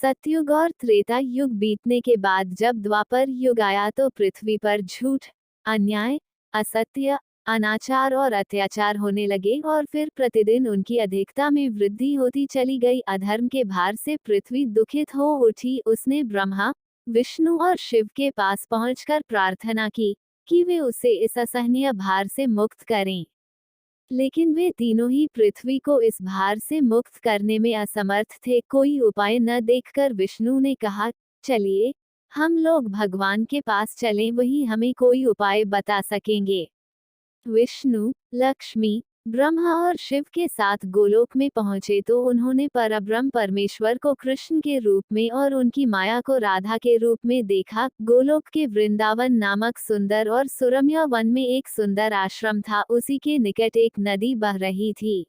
सतयुग और त्रेता युग बीतने के बाद जब द्वापर युग आया तो पृथ्वी पर झूठ, अन्याय, असत्य, अनाचार और अत्याचार होने लगे और फिर प्रतिदिन उनकी अधिकता में वृद्धि होती चली गई। अधर्म के भार से पृथ्वी दुखित हो उठी। उसने ब्रह्मा, विष्णु और शिव के पास पहुंचकर प्रार्थना की कि वे उसे इस असहनीय भार से मुक्त करें। लेकिन वे तीनों ही पृथ्वी को इस भार से मुक्त करने में असमर्थ थे। कोई उपाय न देखकर विष्णु ने कहा, चलिए हम लोग भगवान के पास चलें, वही हमें कोई उपाय बता सकेंगे। विष्णु, लक्ष्मी, ब्रह्मा और शिव के साथ गोलोक में पहुंचे तो उन्होंने परब्रह्म परमेश्वर को कृष्ण के रूप में और उनकी माया को राधा के रूप में देखा। गोलोक के वृंदावन नामक सुंदर और सुरम्य वन में एक सुंदर आश्रम था। उसी के निकट एक नदी बह रही थी।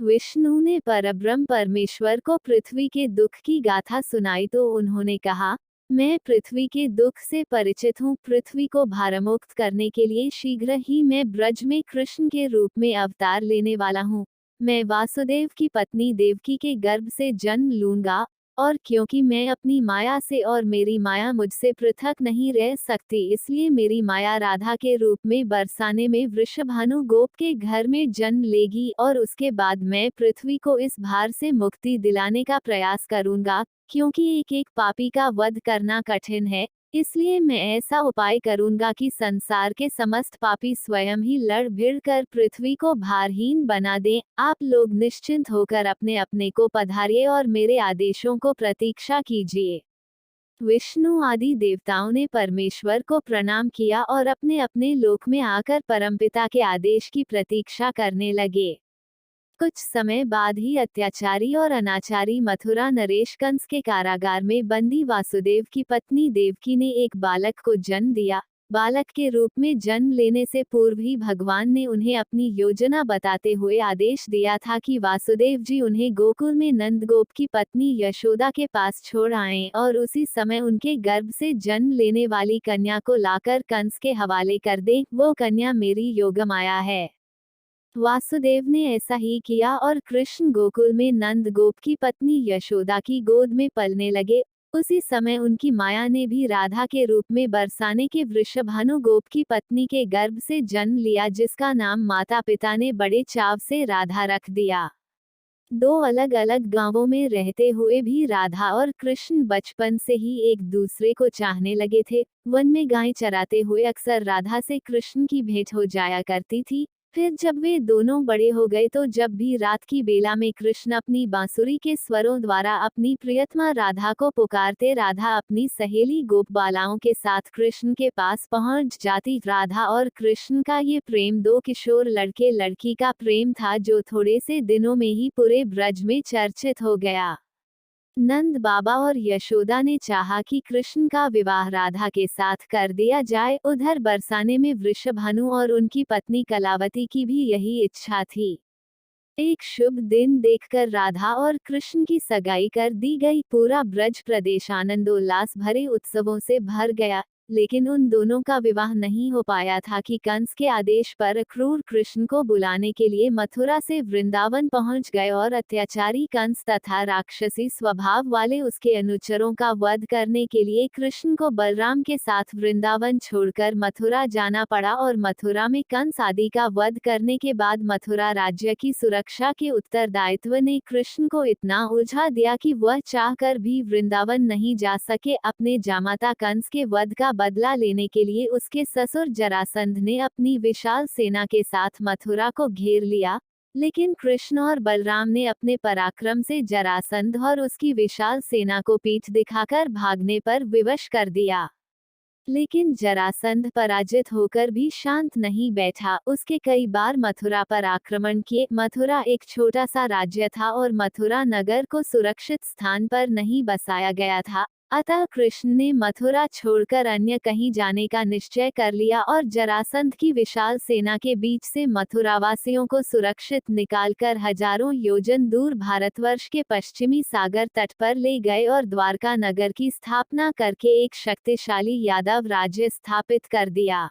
विष्णु ने परब्रह्म परमेश्वर को पृथ्वी के दुख की गाथा सुनाई तो उन्होंने कहा, मैं पृथ्वी के दुख से परिचित हूँ। पृथ्वी को भारमुक्त करने के लिए शीघ्र ही मैं ब्रज में कृष्ण के रूप में अवतार लेने वाला हूँ। मैं वासुदेव की पत्नी देवकी के गर्भ से जन्म लूंगा, और क्योंकि मैं अपनी माया से और मेरी माया मुझसे पृथक नहीं रह सकती, इसलिए मेरी माया राधा के रूप में बरसाने में वृषभानु गोप के घर में जन्म लेगी और उसके बाद मैं पृथ्वी को इस भार से मुक्ति दिलाने का प्रयास करूंगा। क्योंकि एक एक पापी का वध करना कठिन है, इसलिए मैं ऐसा उपाय करूंगा कि संसार के समस्त पापी स्वयं ही लड़ भिड़ कर पृथ्वी को भारहीन बना दें। आप लोग निश्चिंत होकर अपने अपने को पधारिए और मेरे आदेशों को प्रतीक्षा कीजिए। विष्णु आदि देवताओं ने परमेश्वर को प्रणाम किया और अपने अपने लोक में आकर परमपिता के आदेश की प्रतीक्षा करने लगे। कुछ समय बाद ही अत्याचारी और अनाचारी मथुरा नरेश कंस के कारागार में बंदी वासुदेव की पत्नी देवकी ने एक बालक को जन्म दिया। बालक के रूप में जन्म लेने से पूर्व ही भगवान ने उन्हें अपनी योजना बताते हुए आदेश दिया था कि वासुदेव जी उन्हें गोकुल में नंदगोप की पत्नी यशोदा के पास छोड़ आएं और उसी समय उनके गर्भ से जन्म लेने वाली कन्या को लाकर कंस के हवाले कर दें। वो कन्या मेरी योगमाया है। वासुदेव ने ऐसा ही किया और कृष्ण गोकुल में नंद गोप की पत्नी यशोदा की गोद में पलने लगे। उसी समय उनकी माया ने भी राधा के रूप में बरसाने के वृषभानु गोप की पत्नी के गर्भ से जन्म लिया, जिसका नाम माता पिता ने बड़े चाव से राधा रख दिया। दो अलग अलग गांवों में रहते हुए भी राधा और कृष्ण बचपन से ही एक दूसरे को चाहने लगे थे। वन में गाय चराते हुए अक्सर राधा से कृष्ण की भेंट हो जाया करती थी। फिर जब वे दोनों बड़े हो गए तो जब भी रात की बेला में कृष्ण अपनी बांसुरी के स्वरों द्वारा अपनी प्रियतमा राधा को पुकारते, राधा अपनी सहेली गोपबालाओं के साथ कृष्ण के पास पहुंच जाती। राधा और कृष्ण का ये प्रेम दो किशोर लड़के लड़की का प्रेम था, जो थोड़े से दिनों में ही पूरे ब्रज में चर्चित हो गया। नंद बाबा और यशोदा ने चाहा कि कृष्ण का विवाह राधा के साथ कर दिया जाए। उधर बरसाने में वृषभानु और उनकी पत्नी कलावती की भी यही इच्छा थी। एक शुभ दिन देखकर राधा और कृष्ण की सगाई कर दी गई। पूरा ब्रज प्रदेश आनंदोल्लास भरे उत्सवों से भर गया, लेकिन उन दोनों का विवाह नहीं हो पाया था कि कंस के आदेश पर क्रूर कृष्ण को बुलाने के लिए मथुरा से वृंदावन पहुंच गए और अत्याचारी कंस तथा राक्षसी स्वभाव वाले उसके अनुचरों का वध करने के लिए कृष्ण को बलराम के साथ वृंदावन छोड़कर मथुरा जाना पड़ा। और मथुरा में कंस आदि का वध करने के बाद मथुरा राज्य की सुरक्षा के उत्तरदायित्व ने कृष्ण को इतना उलझा दिया कि वह चाहकर भी वृंदावन नहीं जा सके। अपने जामाता कंस के वध का बदला लेने के लिए उसके ससुर जरासंध ने अपनी विशाल सेना के साथ मथुरा को घेर लिया, लेकिन कृष्ण और बलराम ने अपने पराक्रम से जरासंध और उसकी विशाल सेना को पीठ दिखाकर भागने पर विवश कर दिया। लेकिन जरासंध पराजित होकर भी शांत नहीं बैठा। उसके कई बार मथुरा पर आक्रमण किए। मथुरा एक छोटा सा राज्य था और मथुरा नगर को सुरक्षित स्थान पर नहीं बसाया गया था। अतः कृष्ण ने मथुरा छोड़कर अन्य कहीं जाने का निश्चय कर लिया और जरासंध की विशाल सेना के बीच से मथुरावासियों को सुरक्षित निकालकर हजारों योजन दूर भारतवर्ष के पश्चिमी सागर तट पर ले गए और द्वारका नगर की स्थापना करके एक शक्तिशाली यादव राज्य स्थापित कर दिया।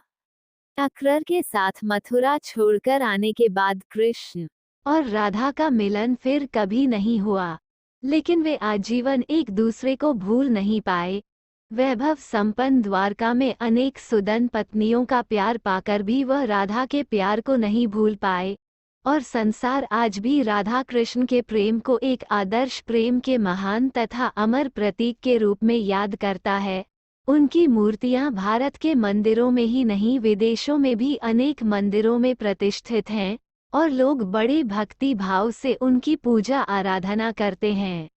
अक्रर के साथ मथुरा छोड़कर आने के बाद कृष्ण और राधा का मिलन फिर कभी नहीं हुआ। लेकिन वे आजीवन एक दूसरे को भूल नहीं पाए। वैभव संपन्न द्वारका में अनेक सुदन पत्नियों का प्यार पाकर भी वह राधा के प्यार को नहीं भूल पाए, और संसार आज भी राधा कृष्ण के प्रेम को एक आदर्श प्रेम के महान तथा अमर प्रतीक के रूप में याद करता है। उनकी मूर्तियां भारत के मंदिरों में ही नहीं विदेशों में भी अनेक मंदिरों में प्रतिष्ठित हैं, और लोग बड़े भक्ति भाव से उनकी पूजा आराधना करते हैं।